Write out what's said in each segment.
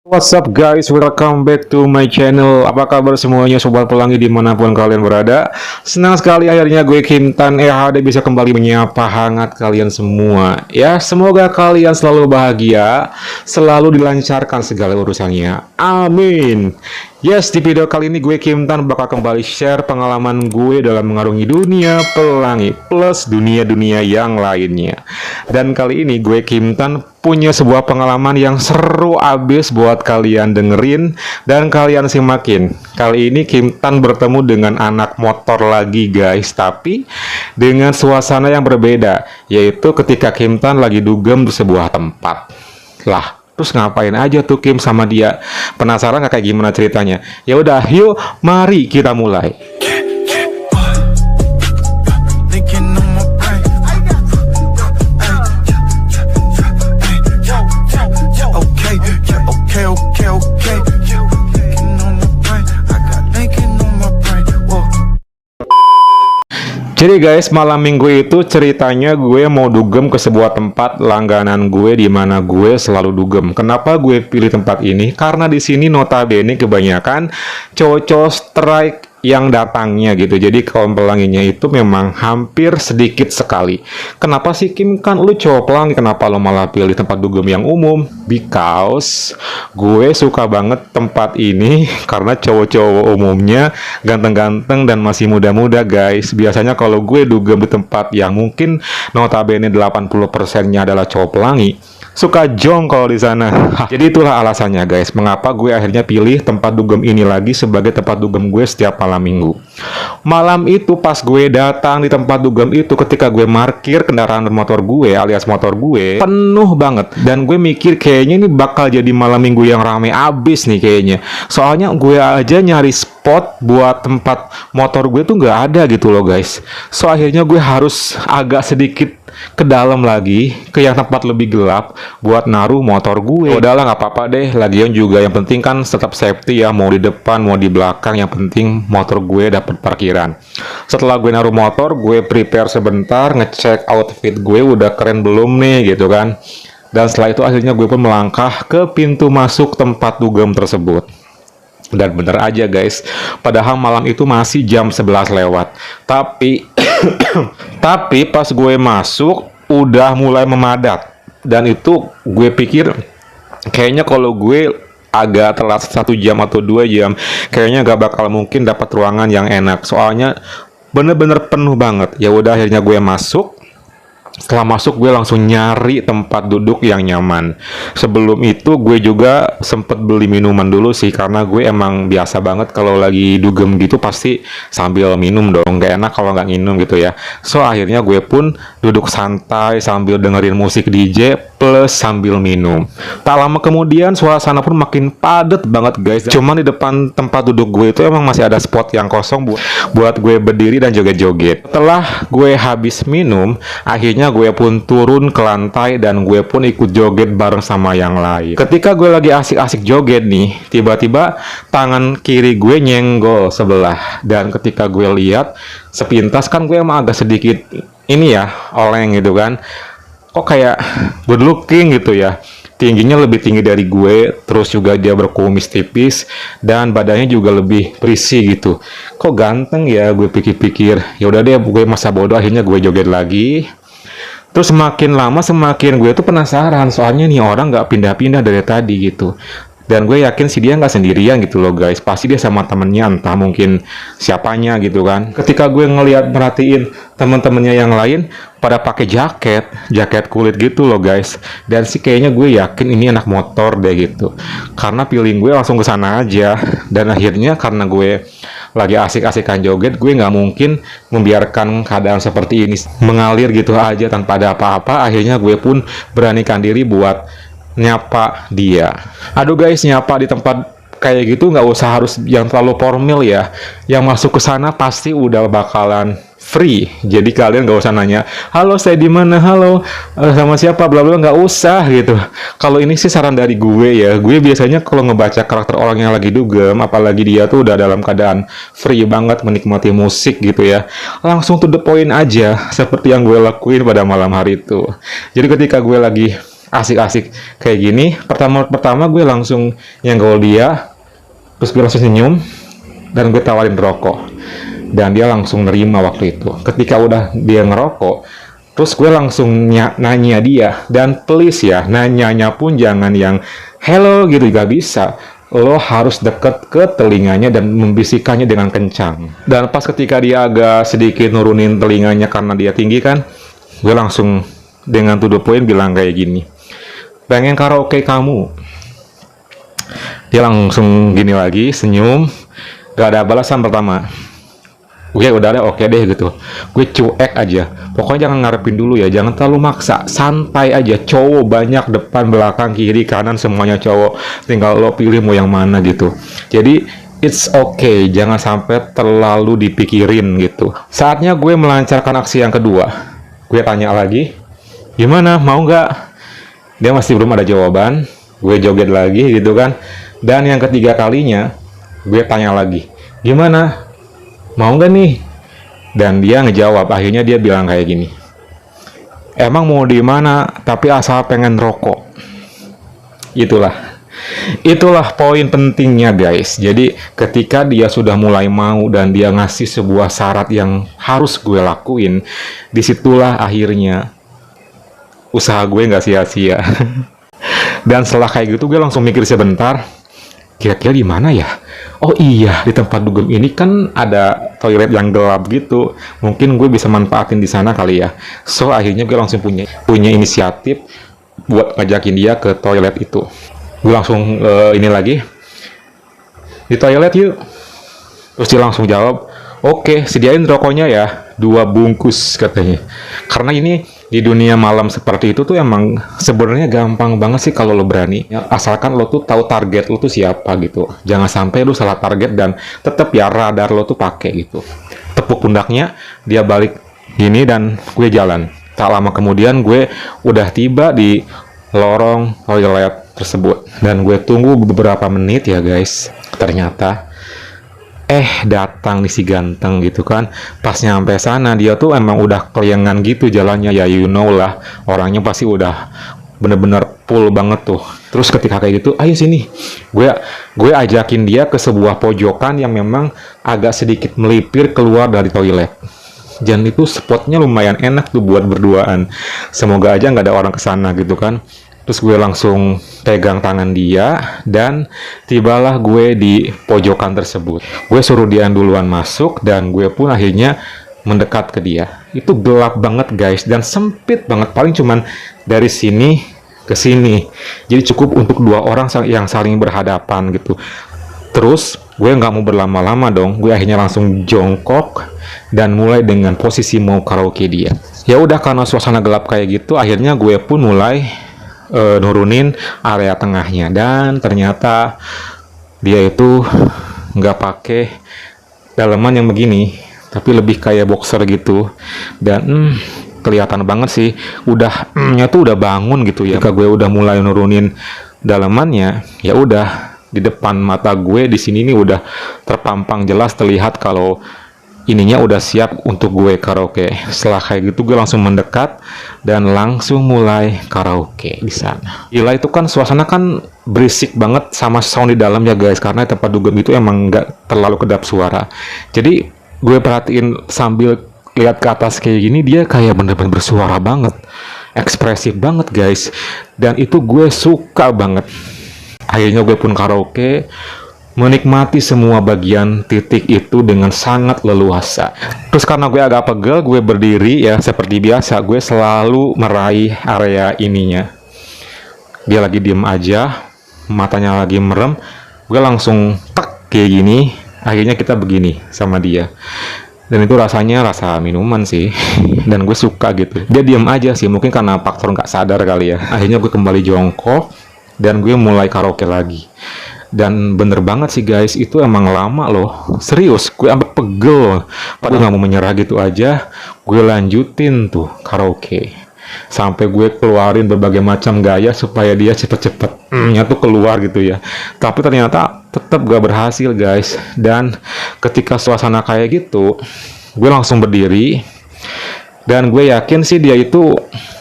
What's up guys, welcome back to my channel. Apa kabar semuanya sobat pelangi dimanapun kalian berada. Senang sekali akhirnya gue Kintan EHD bisa kembali menyapa hangat kalian semua. Ya, semoga kalian selalu bahagia, selalu dilancarkan segala urusannya. Amin. Yes, di video kali ini gue Kintan bakal kembali share pengalaman gue dalam mengarungi dunia pelangi plus dunia-dunia yang lainnya. Dan kali ini gue Kintan punya sebuah pengalaman yang seru abis buat kalian dengerin dan kalian simakin. Kali ini Kintan bertemu dengan anak motor lagi guys, tapi dengan suasana yang berbeda, yaitu ketika Kintan lagi dugem di sebuah tempat. Lah, terus ngapain aja tuh Kim sama dia? Penasaran nggak kayak gimana ceritanya? Ya udah, yuk mari kita mulai. Jadi guys, malam minggu itu ceritanya gue mau dugem ke sebuah tempat langganan gue di mana gue selalu dugem. Kenapa gue pilih tempat ini? Karena di sini notabene kebanyakan cowok-cowok strike yang datangnya gitu. Jadi kaum pelanginya itu memang hampir sedikit sekali. Kenapa sih Kim, kan lu cowok pelangi, kenapa lo malah pilih tempat dugem yang umum? Because gue suka banget tempat ini karena cowok-cowok umumnya ganteng-ganteng dan masih muda-muda guys. Biasanya kalau gue dugem di tempat yang mungkin notabene 80%-nya adalah cowok pelangi, suka jong kalau di sana. Jadi itulah alasannya guys, mengapa gue akhirnya pilih tempat dugem ini lagi sebagai tempat dugem gue setiap malam minggu. Malam itu pas gue datang di tempat dugem itu, ketika gue parkir kendaraan motor gue alias motor gue penuh banget, dan gue mikir kayaknya ini bakal jadi malam minggu yang rame abis nih kayaknya. Soalnya gue aja nyari spot buat tempat motor gue tuh nggak ada gitu loh guys. So akhirnya gue harus agak sedikit ke dalam lagi, ke yang tempat lebih gelap buat naruh motor gue. Udahlah, nggak apa-apa deh, lagian juga yang penting kan tetap safety ya, mau di depan mau di belakang, yang penting motor gue dapat parkiran. Setelah gue naruh motor, gue prepare sebentar, ngecek outfit gue udah keren belum nih gitu kan. Dan setelah itu akhirnya gue pun melangkah ke pintu masuk tempat dugem tersebut. Dan bener aja guys, padahal malam itu masih jam 11 lewat. Tapi tapi pas gue masuk udah mulai memadat. Dan itu gue pikir kayaknya kalau gue agak telat 1 jam atau 2 jam, kayaknya gak bakal mungkin dapat ruangan yang enak. Soalnya bener-bener penuh banget. Ya udah, akhirnya gue masuk. Setelah masuk gue langsung nyari tempat duduk yang nyaman. Sebelum itu gue juga sempet beli minuman dulu sih, karena gue emang biasa banget kalau lagi dugem gitu pasti sambil minum dong. Gak enak kalau nggak minum gitu ya. So akhirnya gue pun duduk santai sambil dengerin musik DJ plus sambil minum. Tak lama kemudian suasana pun makin padat banget guys. Cuman di depan tempat duduk gue itu emang masih ada spot yang kosong buat gue berdiri dan joget-joget. Setelah gue habis minum, akhirnya gue pun turun ke lantai dan gue pun ikut joget bareng sama yang lain. Ketika gue lagi asik-asik joget nih, tiba-tiba tangan kiri gue nyenggol sebelah. Dan ketika gue lihat sepintas, kan gue emang agak sedikit ini ya, oleng gitu kan. Kok kayak good looking gitu ya. Tingginya lebih tinggi dari gue, terus juga dia berkumis tipis dan badannya juga lebih berisi gitu. Kok ganteng ya, gue pikir-pikir. Ya udah deh, gue masa bodoh, akhirnya gue joget lagi. Terus semakin lama semakin gue tuh penasaran, soalnya nih orang nggak pindah-pindah dari tadi gitu. Dan gue yakin sih dia nggak sendirian gitu loh guys, pasti dia sama temennya, entah mungkin siapanya gitu kan. Ketika gue ngeliat merhatiin teman-temannya yang lain pada pakai jaket kulit gitu loh guys, dan sih kayaknya gue yakin ini anak motor deh gitu, karena feeling gue langsung ke sana aja. Dan akhirnya karena gue lagi asik-asikan joget, gue nggak mungkin membiarkan keadaan seperti ini mengalir gitu aja tanpa ada apa-apa. Akhirnya gue pun beranikan diri buat nyapa dia. Aduh guys, nyapa di tempat kayak gitu nggak usah harus yang terlalu formal ya. Yang masuk ke sana pasti udah bakalan free. Jadi kalian nggak usah nanya, halo saya di mana, halo sama siapa, bla bla, nggak usah gitu. Kalau ini sih saran dari gue ya. Gue biasanya kalau ngebaca karakter orang yang lagi dugem, apalagi dia tuh udah dalam keadaan free banget menikmati musik gitu ya, langsung to the point aja, seperti yang gue lakuin pada malam hari itu. Jadi ketika gue lagi asik-asik kayak gini. Pertama gue langsung nyenggol dia, terus gue langsung senyum, dan gue tawarin rokok. Dan dia langsung nerima waktu itu. Ketika udah dia ngerokok, terus gue langsung nanya dia, dan please ya, nanyanya pun jangan yang hello gitu, gak bisa. Lo harus deket ke telinganya dan membisikannya dengan kencang. Dan pas ketika dia agak sedikit nurunin telinganya karena dia tinggi kan, gue langsung dengan to the point bilang kayak gini, pengen karaoke kamu. Dia langsung gini lagi, senyum, gak ada balasan pertama. Gue udah ada oke deh gitu. Gue cuek aja. Pokoknya jangan ngarepin dulu ya. Jangan terlalu maksa. Santai aja. Cowok banyak, depan, belakang, kiri, kanan, semuanya cowok. Tinggal lo pilih mau yang mana gitu. Jadi it's okay. Jangan sampai terlalu dipikirin gitu. Saatnya gue melancarkan aksi yang kedua. Gue tanya lagi, gimana? Mau nggak? Dia masih belum ada jawaban. Gue joget lagi gitu kan. Dan yang ketiga kalinya, gue tanya lagi, gimana? Mau nggak nih? Dan dia ngejawab. Akhirnya dia bilang kayak gini, emang mau di mana, tapi asal pengen rokok. Itulah poin pentingnya guys. Jadi ketika dia sudah mulai mau dan dia ngasih sebuah syarat yang harus gue lakuin, disitulah akhirnya usaha gue nggak sia-sia. Dan setelah kayak gitu gue langsung mikir sebentar, kira-kira di mana ya? Oh iya, di tempat dugem ini kan ada toilet yang gelap gitu. Mungkin gue bisa manfaatin di sana kali ya. So akhirnya gue langsung punya inisiatif buat ngajakin dia ke toilet itu. Gue langsung ini lagi, di toilet yuk. Terus dia langsung jawab, oke, sediain rokoknya ya, 2 bungkus katanya. Karena ini di dunia malam seperti itu tuh emang sebenarnya gampang banget sih kalau lo berani. Ya, asalkan lo tuh tahu target lo tuh siapa gitu. Jangan sampai lo salah target dan tetap ya radar lo tuh pakai gitu. Tepuk pundaknya, dia balik gini dan gue jalan. Tak lama kemudian gue udah tiba di lorong toilet tersebut. Dan gue tunggu beberapa menit ya guys. Ternyata datang nih si ganteng gitu kan. Pas nyampe sana dia tuh emang udah keliangan gitu jalannya ya, you know lah, orangnya pasti udah bener-bener full banget tuh. Terus ketika kayak gitu, ayo sini, gue ajakin dia ke sebuah pojokan yang memang agak sedikit melipir keluar dari toilet. Dan itu spotnya lumayan enak tuh buat berduaan. Semoga aja nggak ada orang kesana gitu kan. Terus gue langsung pegang tangan dia dan tibalah gue di pojokan tersebut. Gue suruh dia duluan masuk dan gue pun akhirnya mendekat ke dia. Itu gelap banget guys dan sempit banget, paling cuman dari sini ke sini. Jadi cukup untuk 2 orang yang saling berhadapan gitu. Terus gue nggak mau berlama-lama dong. Gue akhirnya langsung jongkok dan mulai dengan posisi mau karaoke dia. Ya udah, karena suasana gelap kayak gitu, akhirnya gue pun mulai nurunin area tengahnya. Dan ternyata dia itu nggak pakai daleman yang begini, tapi lebih kayak boxer gitu. Dan kelihatan banget sih nya tuh udah bangun gitu ya. Ketika gue udah mulai nurunin dalemannya, ya udah di depan mata gue di sini nih udah terpampang jelas terlihat kalau ininya udah siap untuk gue karaoke. Setelah kayak gitu gue langsung mendekat dan langsung mulai karaoke di sana. Gila, itu kan suasana kan berisik banget sama sound di dalam ya guys, karena tempat dugem itu emang nggak terlalu kedap suara. Jadi gue perhatiin sambil lihat ke atas kayak gini, dia kayak bener-bener bersuara banget, ekspresif banget guys, dan itu gue suka banget. Akhirnya gue pun karaoke, menikmati semua bagian titik itu dengan sangat leluasa. Terus karena gue agak pegel, gue berdiri ya seperti biasa. Gue selalu meraih area ininya. Dia lagi diem aja, matanya lagi merem. Gue langsung tak kayak gini. Akhirnya kita begini sama dia. Dan itu rasanya rasa minuman sih. Dan gue suka gitu. Dia diem aja sih, mungkin karena faktor nggak sadar kali ya. Akhirnya gue kembali jongkok dan gue mulai karaoke lagi. Dan bener banget sih guys, itu emang lama loh, serius, gue sampai pegel. Padahal nggak mau menyerah gitu aja, gue lanjutin tuh karaoke sampai gue keluarin berbagai macam gaya supaya dia cepet-cepet tuh keluar gitu ya. Tapi ternyata tetap gak berhasil guys. Dan ketika suasana kayak gitu, gue langsung berdiri Dan gue yakin sih dia itu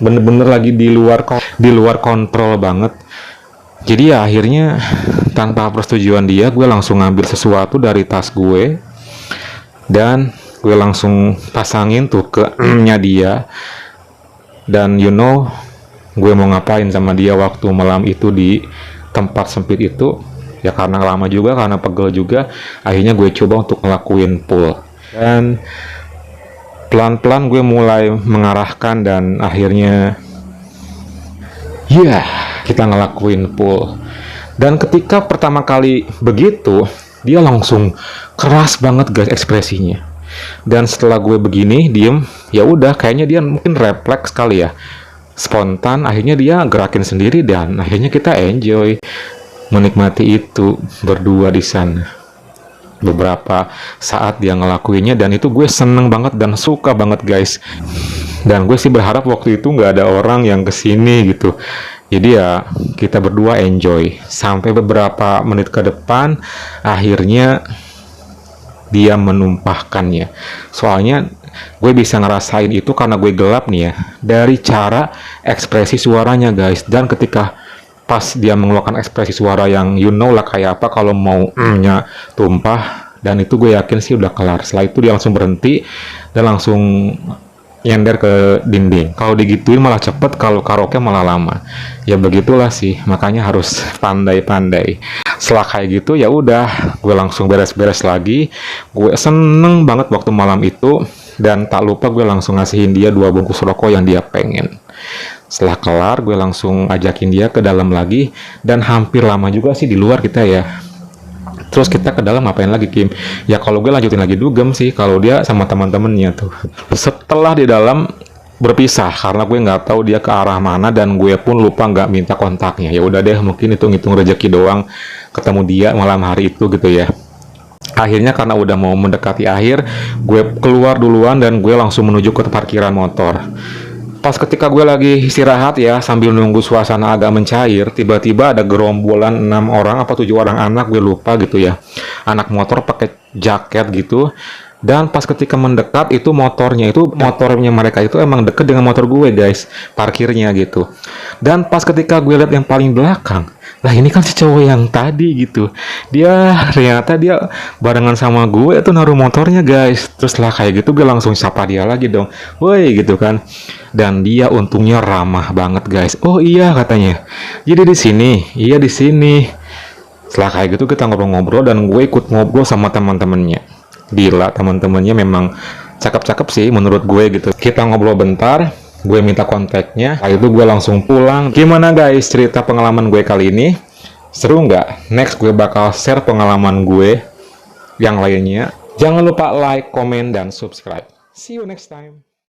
bener-bener lagi di luar kontrol banget. Jadi ya akhirnya tanpa persetujuan dia, gue langsung ngambil sesuatu dari tas gue dan gue langsung pasangin tuh ke nya dia. Dan gue mau ngapain sama dia waktu malam itu di tempat sempit itu, ya karena lama juga, karena pegel juga, akhirnya gue coba untuk ngelakuin pull. Dan pelan-pelan gue mulai mengarahkan dan akhirnya kita ngelakuin pull. Dan ketika pertama kali begitu, dia langsung keras banget guys ekspresinya. Dan setelah gue begini diem, ya udah kayaknya dia mungkin refleks kali ya, spontan, akhirnya dia gerakin sendiri dan akhirnya kita enjoy menikmati itu berdua di sana. Beberapa saat dia ngelakuinnya dan itu gue seneng banget dan suka banget guys. Dan gue sih berharap waktu itu nggak ada orang yang kesini gitu. Jadi ya kita berdua enjoy sampai beberapa menit ke depan, akhirnya dia menumpahkannya. Soalnya gue bisa ngerasain itu karena gue gelap nih ya, dari cara ekspresi suaranya guys. Dan ketika pas dia mengeluarkan ekspresi suara yang lah kayak apa kalau mau nya tumpah, dan itu gue yakin sih udah kelar. Setelah itu dia langsung berhenti dan langsung nyender ke dinding. Kalau digituin malah cepet, kalau karaoke malah lama. Ya begitulah sih, makanya harus pandai-pandai. Setelah kayak gitu ya udah, gue langsung beres-beres lagi. Gue seneng banget waktu malam itu, dan tak lupa gue langsung ngasihin dia 2 bungkus rokok yang dia pengen. Setelah kelar, gue langsung ajakin dia ke dalam lagi, dan hampir lama juga sih di luar kita ya. Terus kita ke dalam ngapain lagi, Kim? Ya kalau gue lanjutin lagi dugem sih, kalau dia sama teman-temannya tuh. Setelah di dalam berpisah karena gue nggak tahu dia ke arah mana, dan gue pun lupa nggak minta kontaknya. Ya udah deh, mungkin itu ngitung rezeki doang ketemu dia malam hari itu gitu ya. Akhirnya karena udah mau mendekati akhir, gue keluar duluan dan gue langsung menuju ke parkiran motor. Pas ketika gue lagi istirahat ya, sambil nunggu suasana agak mencair, tiba-tiba ada gerombolan 6 orang apa 7 orang anak, gue lupa gitu ya. Anak motor pakai jaket gitu. Dan pas ketika mendekat itu motornya mereka itu emang deket dengan motor gue guys, parkirnya gitu. Dan pas ketika gue lihat yang paling belakang, lah ini kan si cowok yang tadi gitu, ternyata dia barengan sama gue itu naruh motornya guys. Terus lah kayak gitu gue langsung sapa dia lagi dong, woi gitu kan. Dan dia untungnya ramah banget guys. Oh iya katanya, jadi di sini, iya di sini. Setelah kayak gitu kita ngobrol-ngobrol dan gue ikut ngobrol sama teman-temannya. Gila, teman-temannya memang cakep-cakep sih menurut gue gitu. Kita ngobrol bentar, gue minta kontaknya, setelah itu gue langsung pulang. Gimana guys cerita pengalaman gue kali ini? Seru nggak? Next gue bakal share pengalaman gue yang lainnya. Jangan lupa like, komen, dan subscribe. See you next time.